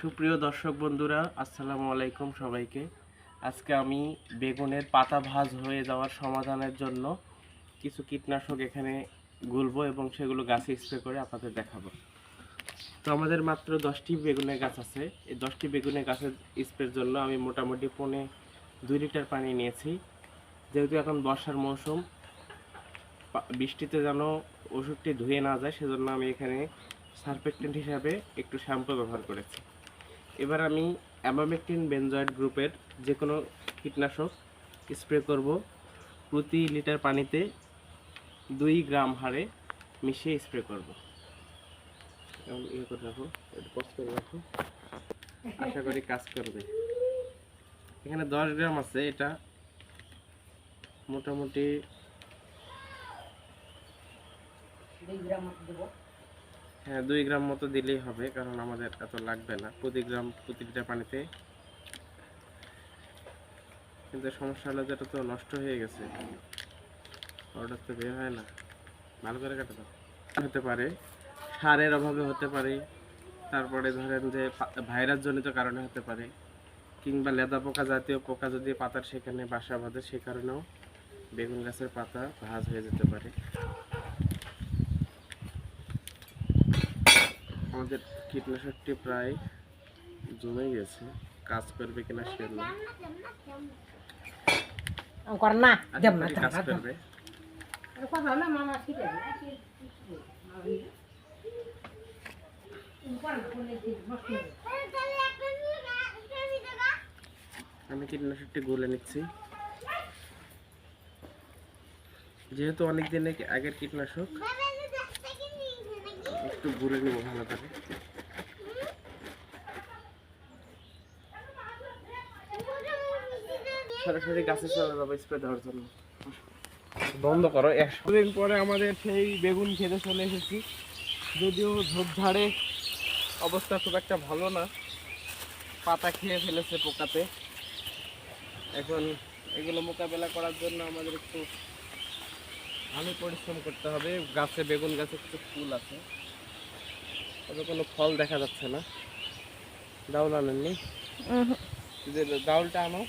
সুপ্রিয় দর্শক বন্ধুরা, আসসালামু আলাইকুম সবাইকে। আজকে আমি বেগুনের পাতা ভাঁজ হয়ে যাওয়ার সমাধানের জন্য কিছু কীটনাশক এখানে গুলবো এবং সেগুলো গাছে স্প্রে করে আপনাদের দেখাবো। তো আমাদের মাত্র 10টি বেগুনের গাছ আছে। এই 10টি বেগুনের গাছের স্প্রের জন্য আমি মোটামুটি 2 লিটার পানি নিয়েছি। যেহেতু এখন বর্ষার মৌসুম, বৃষ্টিতে যেন ওষুধটি ধুয়ে না যায় সেজন্য আমি এখানে সারফেক্টেন্ট হিসাবে একটু শ্যাম্পু ব্যবহার করেছি। এবার আমি অ্যামামেকটিন বেনজয়েড গ্রুপের যে কোনো কীটনাশক স্প্রে করব। প্রতি লিটার পানিতে 2 গ্রাম হারে মিশিয়ে স্প্রে করব। এবং করে রাখো, একটু পজ করে রাখো, আশা করি কাজ করবে। এখানে 10 গ্রাম আছে, এটা মোটামুটি 2 গ্রাম মতো দিলেই হবে, কারণ আমাদের এত লাগবে না প্রতি লিটার পানিতে। কিন্তু সমস্যা হলো যেটা তো নষ্ট হয়ে গেছে, অর্ডার তো বের হয় না। ভালো করে কাটে দাও। হতে পারে সারের অভাবে হতে পারে, তারপরে ধরেন যে ভাইরাস জনিত কারণে হতে পারে, কিংবা লেদা পোকা জাতীয় পোকা যদি পাতার সেখানে বাসা বাঁধে সে কারণেও বেগুন গাছের পাতা ভাঁজ হয়ে যেতে পারে। আমাদের কীটনাশকটি প্রায় জমে গেছে, কাজ করবে কিনা সে কাজ করবে। আমি কীটনাশকটি গুলে নিচ্ছি, যেহেতু অনেক দিন আগের কীটনাশক একটু গুলে নেব ভালো করে। সরাসরি গাছে চলে যাবো স্প্রে দেওয়ার জন্য। বন্ধ করো। 100 দিন পরে আমাদের সেই বেগুন খেতে চলে এসেছি। যদিও ঝোপঝাড়ে অবস্থা খুব একটা ভালো না, পাতা খেয়ে ফেলেছে পোকাতে। এখন এগুলো মোকাবেলা করার জন্য আমাদের একটু ভালো পরিশ্রম করতে হবে। গাছে, বেগুন গাছে কিছু ফুল আছে, তবে কোনো ফল দেখা যাচ্ছে না। ডাউল আনেননি? যে ডাউলটা আনো।